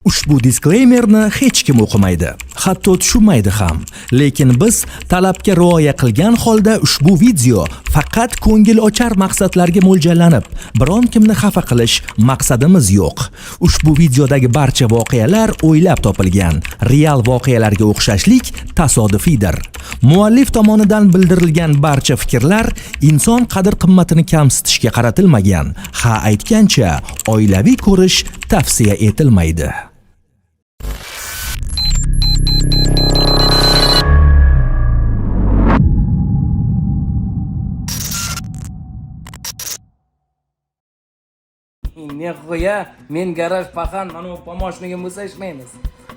Ushbu diskleymerni hech kim o'qimaydi, hatto tushunmaydi ham. Lekin biz talabga rioya qilgan holda ushbu video faqat ko'ngil ochar maqsadlarga mo'ljallanib, biron kimni xafa qilish maqsadimiz yo'q. Ushbu videodagi barcha voqealar o'ylab topilgan, real voqealarga o'xshashlik tasodifiydir. Muallif tomonidan bildirilgan barcha fikrlar inson qadr-qimmatini kamsitishga qaratilmagan. Ha aytgancha, oilaviy ko'rish tavsiya etilmaydi. Ne qo'ya, men garaj paxan, mana bu pomoshniga bo'lsa ishlaymiz.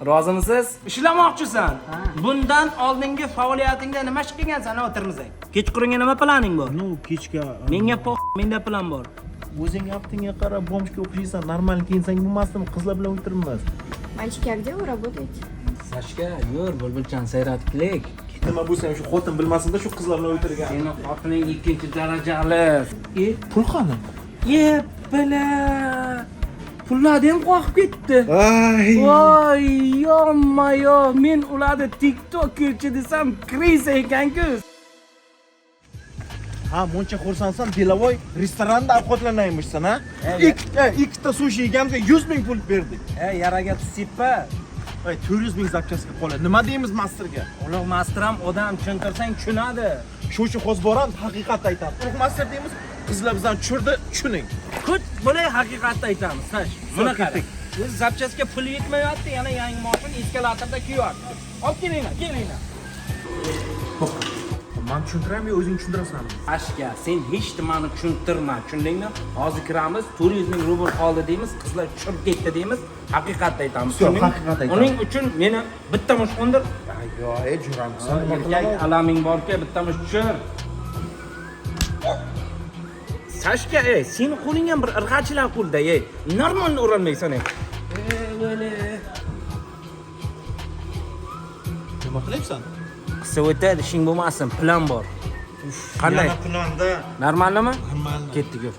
Rozimisiz? Ishlamoqchisan? Bundan oldingi faoliyatingda nima ish qilgansan, o'tirmizang. Kechqurunga nima planing bor? Kechga Menga menda plan bor. o'zing haftingga qarab bomshga o'xshaysan, normal kiyinsang bo'lmasdimi? Qizlar bilan o'tiribmiz. Мальчики, а где вы работаете? Sashka, yur, bulbulchan sayratlik. Nima bo'lsa ham shu xotin bilmasin-da shu qizlar bilan o'tirgan. Seni xotining ikkinchi darajali. Pul qani? Bila. Pullarni ham qo'yib ketdi. Ay. Voy, yomma-yo, men ularni TikTokchi desam, kriza ekan-ku. Ha, muncha xursandsan, Delavoy restoranda ovqatlanaymisan, ha? Ikkita sushi yeganimizga 100 ming pul berdik. Yaraga tsipa. Ay, 400 ming zapchastka qoladi. Nima deymiz masterga? Ulug' master ham odam tushuntirsang tushunadi. Shu uchun hozir boram, haqiqatni aytamiz. Ulug' master deymiz, qizlar bizdan tushirdi, tushuning. Kut, bo'lay haqiqatni aytamiz. Sash, buni qarang. Biz zapchasga pul yetmayapti, yana yangi mashina eskalatorda kuyapti. Olib kelinglar. Men tushuntirammi, o'zing tushuntirasanmi? Ashka, sen hech nimani tushuntirma, tushundingmi? Hozir kiramiz, 400 ming rubl qoldi deymiz, qizlar tushib ketdi deymiz, haqiqatni aytamiz. Haqiqatni aytamiz. Uning uchun meni bitta mush qo'ndir. Yo, juramsan. Erkak alaming bor-ku, bitta mush tushir. Sashka, seni qo'ling ham bir irg'achilar qo'lda, Normal urolmaysan, Böyle. Nima qilyapsan? Qissa o'tadi, ishing bo'lmasin, plan bor. Qanday? Yana planda. Normalmi? Normal. Ketdik, yur.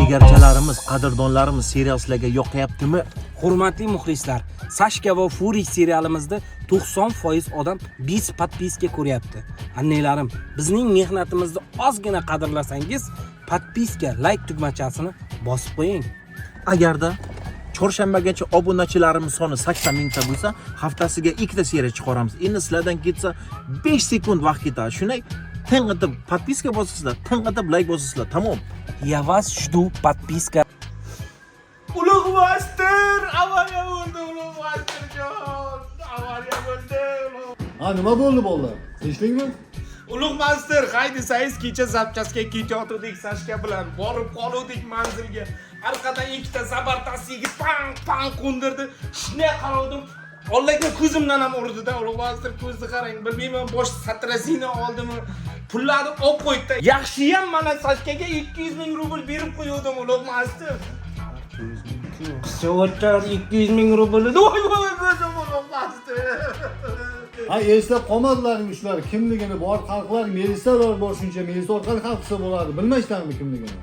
Jigarchalarimiz, qadrdonlarimiz serial sizlarga yoqayaptimi? Hurmatli muxlislar, Sashka va Fury serialimizda 90% odam biz podpiska ko'ryapti. Annalarim, bizning mehnatimizni ozgina qadrlasangiz, podpiska, like tugmachasini bosib qo'ying. Agarda chorshanbagacha obunachilarimiz soni 80 mingta bo'lsa, haftasiga 2 ta seriya chiqaramiz. Endi sizlardan ketsa 5 sekund vaqt ketadi. Shunday tengqitib podpiska bosasizlar, tengqitib like bosasizlar, tamom. Я вас жду, подписка. Ulug' master, avariya bo'ldi, ulug' masterjon. Avariya bo'ldi. Ha, nima bo'ldi bolalar? Tinchlikmi? Ulug' master, haydasangiz kecha zapchasga ketayotgandik Sashka bilan, borib qoldik manzilga. Orqadan ikkita zabartasiga pang qo'ndirdi. Shunday qarardim. Ollaga ko'zimdan ham urdi-da, ulug' master ko'zni qarang. Bilmayman, bosh satrazina oldimi? Pullarni olib qo'ydi. Yaxshi ham mana Sashkaga 200 ming rubl berib qo'ydim, ulug' master. Qissa o'tar 200 ming rubl. Voy, ko'zim ulug' master. Ha, eslab qolmadilarmi shular kimligini, bor xalqlar militsiyalar bor, shuncha militsiya orqali hal qilsa bo'ladi. Bilmaysizlarmi kimligini?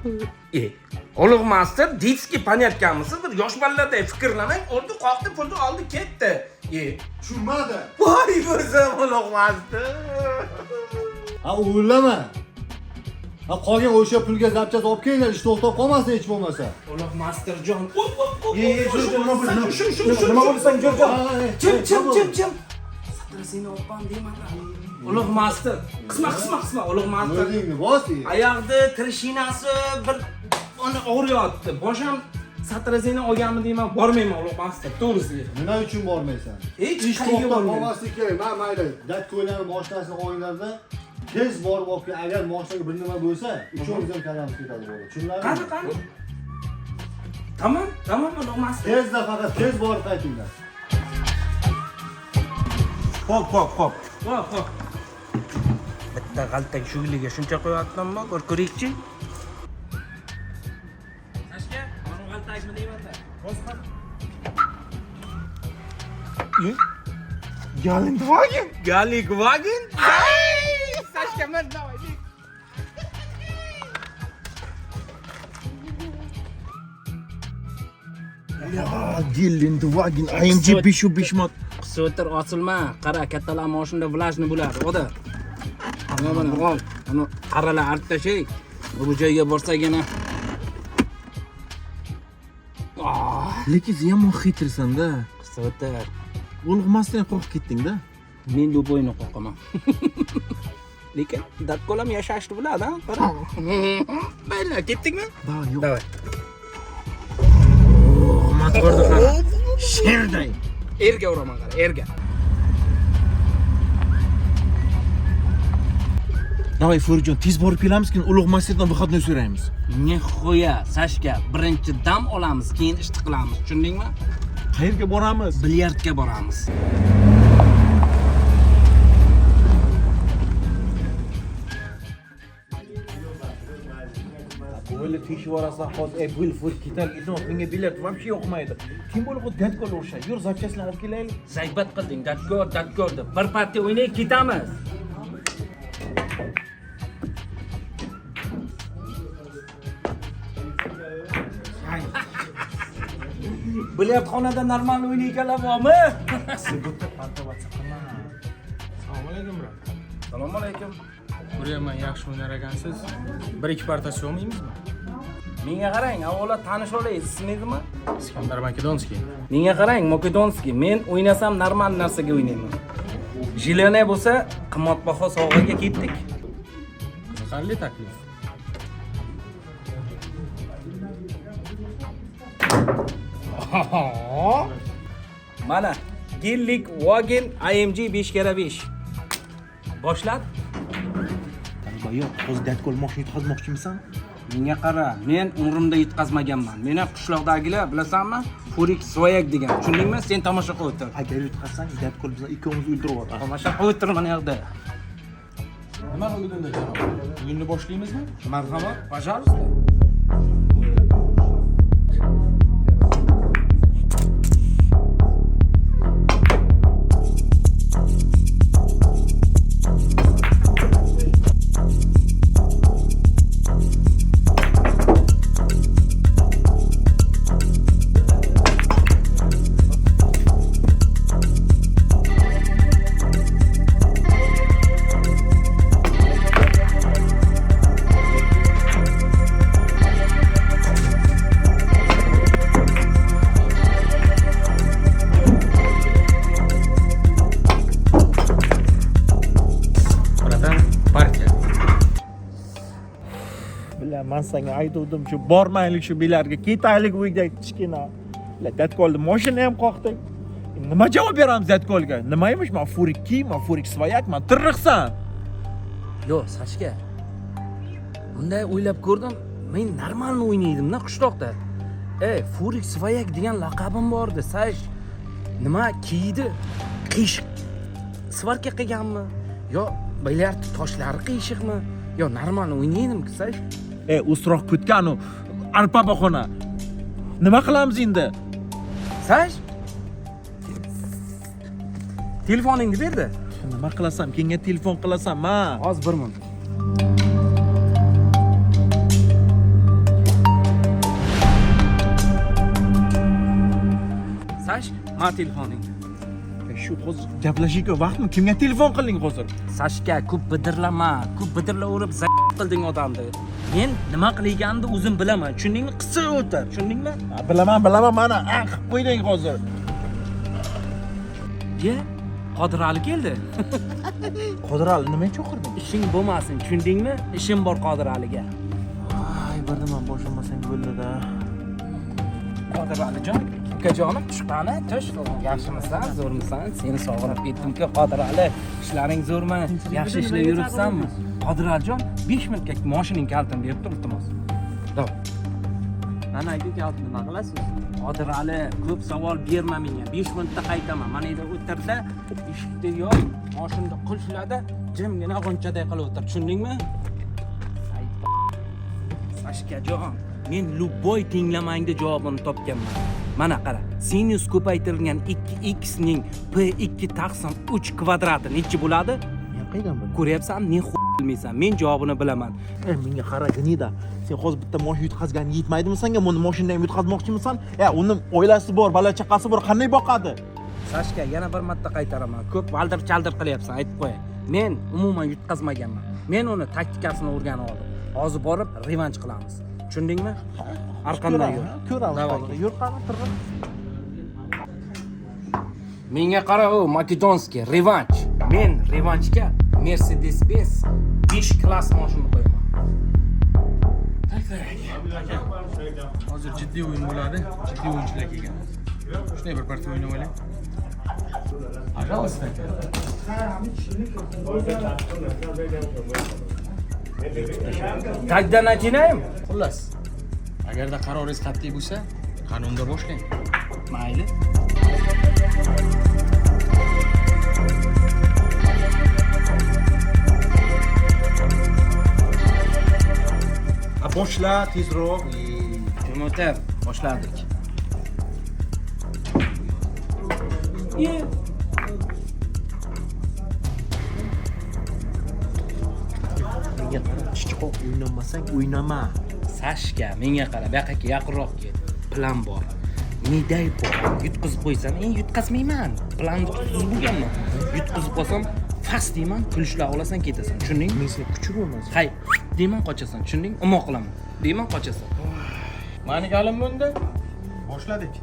Ulug' master, ditski panayotganmisiz? Bir yosh bolalarday fikrlamang, urdi, qoqdi, pulni oldi, ketdi. Tushunmadi. Voy, ko'zim ulug' master. Ha, o'ylama. Ha, qolgan o'sha pulga zapchas olib kelinglar, ish to'xtab qolmasin hech bo'lmasa. Ulug' masterjon. Nima bo'lsang, jo'rjon. Jim. Satrazini opam deyman. Ulug' master. Qisma, ulug' master. O'zingni bos. Oyoqda trishinasi bir uni og'riyapti. Bosham satrazini olganmi deyman, bormayman ulug' master, to'g'risi. Nima uchun bormaysan? Hech ish qayerga to'xtab bormayman. qolmasligi kerak. Men mayli, datko'ylarni boshlasini o'yinlarda tez borib olib, agar moshinaga bir nima bo'lsa, uchovimiz ham kalamiz ketadi bo'ladi. Tushunarlimi? Qani. Tamam, uloqmasdan. Tezda faqat tez borib qaytinglar. Hop. Bitta g'altak shugliga shuncha qo'yapmanmi? Ko'rikchi. Sashka, mana g'altakmi deyapman. Galikwagen. Sashka, men давай. Geldwagen AMG 505 mod. Qisqa o'tir osilma. Qara, kattalar mashinada vlajni bo'ladi. Oda. Mana ol. Ana qaralar artib tashay. Bu joyga borsagina. Lekin sen ham xitrsan-da. Qisqa o'tir. Ulg'masdan qo'rqib ketding-da. Men bu bo'yni qo'rqaman. Lekin dadkolam yashashni biladi, qara. Mayli, ketdingmi? Yo'q. Davay. Motorda qara. Sherday. Erga uraman qara, erga. Davay Furijon, tez borib kelamiz, keyin ulug'masdan vyhodnoy so'raymiz. Nihoya, Sashka, birinchi dam olamiz, keyin ishni qilamiz. Tushundingmi? Qayerga boramiz? Bilyardga boramiz. Böyle teşhir arasında hozir bu yil fur ketar edim, menga bilet вообще yo'qmaydi. Kim bo'lib bu dadkol o'sha? Yur zapchasini olib kelaylik. Zaybat qilding, dadkor deb. Bir partiya o'ynayib ketamiz. Bilyardxonada normal o'ynayganlar bormi? Assalomu alaykum. Ko'ryapman, yaxshi o'ynar ekansiz. 1-2 partiyasi o'ynaymizmi? Menga qarang, avvalo tanish olaysiz. Ismingizmi? Iskandar Makedonskiy. Menga qarang, Makedonskiy. Men o'ynasam normal narsaga o'ynayman. Jilene bo'lsa, qimmatbaho sovg'aga ketdik. Qiziqarli taklif. Mana, Geldwagen AMG 5x5. Boshlab. Yo'q, hozir dadkol mashina yutqazmoqchimisan? Menga qara, men umrimda yutqazmaganman. Meni qishloqdagilar, bilasanmi? Furik Soyak degan. Tushundingmi? Sen tomosha qilib o'tir. Agar yutqazsang, dadkol bizni ikkovimizni o'ldiryapti. Tomosha qilib o'tir mana yoqda. Nima qilganda janob? O'yinni boshlaymizmi? Marhamat, пожалуйста. Men senga aytuvdim, shu bormaylik shu bilarga, ketaylik uyga kichkina. Dadkolni mashina ham qoqdik. Nima javob beramiz dadkolga? Nima emish? Men Furik kiyman, Furik Svoyak, men tirriqsan. Yo'q, Sashka. Bunday o'ylab ko'rdim. Men normalni o'ynaydim-da qishloqda. Furik Svoyak degan laqabim bor edi. Sash nima kiydi? Qiyshiq. Svarka qilganmi? Yo, bilyard toshlari qiyshiqmi? Yo, normal o'ynaydim-ku, Sash. Usroq kutgan-u arpa bahona. Nima qilamiz endi? Sash? Telefoningni berdi. Nima qilasam? Kenga telefon qilasam, ma. Hozir 1 minut. Sash, ma telefoningni. Shu hozir gaplashishga vaqtmi? Kimga telefon qiling hozir? Sashka, ko'p bidirlama. Ko'p bidirlaverib qilding odamni. Men nima qilganimni o'zim bilaman. Tushundingmi? Qisqa o'tir. Tushundingmi? Bilaman, mana qilib qo'yding hozir. Ye, Qodirali keldi. Qodirali nima chaqirding? Ishing bo'lmasin, tushundingmi? Ishim bor Qodiraliga. Ay, bir nima boshlamasang bo'ldi-da. Qodiralijon, ukajonim chiqqani, tush. Yaxshimisan, zo'rmisan? Seni sog'inib ketdim-ku, Qodirali. Ishlaring zo'rmi? Yaxshi ishlar yuribsanmi? Qodiralijon, 5 minutga mashining kaltini berib tur, iltimos. Dav. Mana aka kalib nima qilasiz? Qodirali, ko'p savol berma menga. 5 minutda qaytaman. Mana endi o'tirda, eshikni yo'q, mashinani qulflada, jimgina g'unchaday qilib o'tir. Tushundingmi? Sashkajon, men любой tinglamangda javobini topganman. Mana qara, sinus ko'paytirilgan 2x ning p2 taqsim 3 kvadrati nechi bo'ladi? Men qaydan bilaman? Ko'ryapsanmi? Men bilmaysan. Men javobini bilaman. Menga qaraginida. Sen hozir bitta moshina yutqazgan yetmaydimi senga? Buni mashinani ham yutqazmoqchimisan? Uni oilasi bor, bola chaqasi bor, qanday boqadi? Sashka, yana bir marta qaytaraman. Ko'p valdir-chaldir qilyapsan, aytib qo'yay. Men umuman yutqazmaganman. Men uni taktikasini o'rganib oldim. Hozir borib revanch qilamiz. Tushundingmi? Arqamdan yur. Ko'ramiz. Yur qani turib. Menga qara, u Makedonskiy revanch. Men revanchga Mercedes-Benz 5 klass mashina qo'yaman. Hozir jiddiy o'yin bo'ladi. Jiddiy o'yinchilar kelgan. Shunday bir partiya o'ynab olaylik. Пожалуйста. Tagdan achinaymi? Xullas, agarda qaroringiz qat'iy bo'lsa, qonunda boshlang. Mayli. Boshla tezroq. Motor boshladik. Menga qara, chichqoq o'ynamasang o'ynama. Sashka, menga qara, bu yoqqa yaqinroq kel. Plan bor. Niday bor. Yutqizib qo'ysam, yutqazmayman. Planni tuzib bo'lganman. Yutqizib qolsam, fas deyman, kulishlar olasan, ketasan. Tushundingmi? Men sen kuchi bo'lmasin. Hay, deyman qochasan. Tushunding? Umoq qilaman. Deyman qochasan. Mani galim bunda. Boshladik.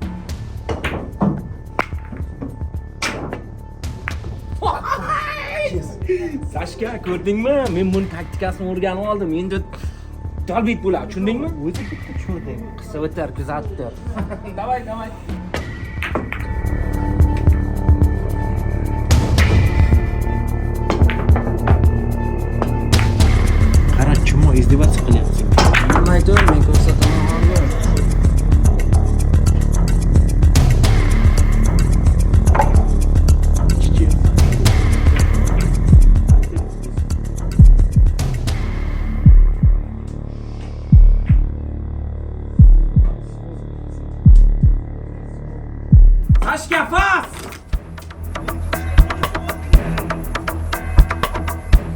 Sashka, ko'rdingmi? Men buni taktikasini o'rganib oldim. Endi talbit bo'ladi. Tushundingmi? O'zi bitta tushunding. Qissa o'tar, kuzatib tur. Davay. Qara, chimo izdevаться qilyapti. Nima aytdim? Men ko'rsataman hozir. Sashka fas!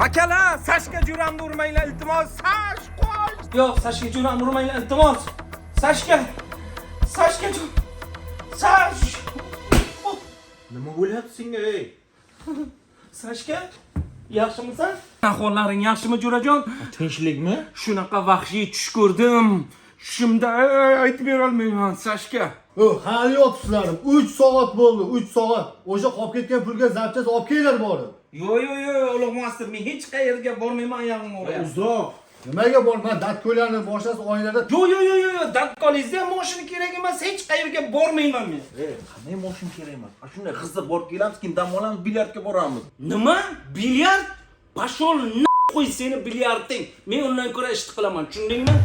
Akalar, Sashka juramni urmanglar, iltimos. Sash, qo'y. Yo'q, Sashka juramni urmanglar, iltimos. Sashka. Sash. Nima bo'lyapti senga, ey? Sashka, yaxshimisan? Ahvollaring yaxshimi, Jo'rajon? Tinchlikmi? Shunaqa vahshiy tush ko'rdim. Tushimda aytib bera olmayman, Sashka. Hali yotibsizlar. 3 soat bo'ldi, 3 soat. O'sha qolib ketgan pulga zapchas olib kelinglar borib. Yo'q, ulug' master, men hech qayerga bormayman, oyog'imni o'rayapman. Uzoq. Nimaga borman? Datko'larni boshlasi oynada. Yo'q, datkolingizda mashina kerak emas, hech qayerga bormayman men. Qanday mashina kerak emas? Shunday qizda borib kelamiz, keyin dam olamiz, bilyardga boramiz. Nima? Bilyard? Pashol qo'y seni bilyarding. Men undan ko'ra ishni qilaman, tushundingmi?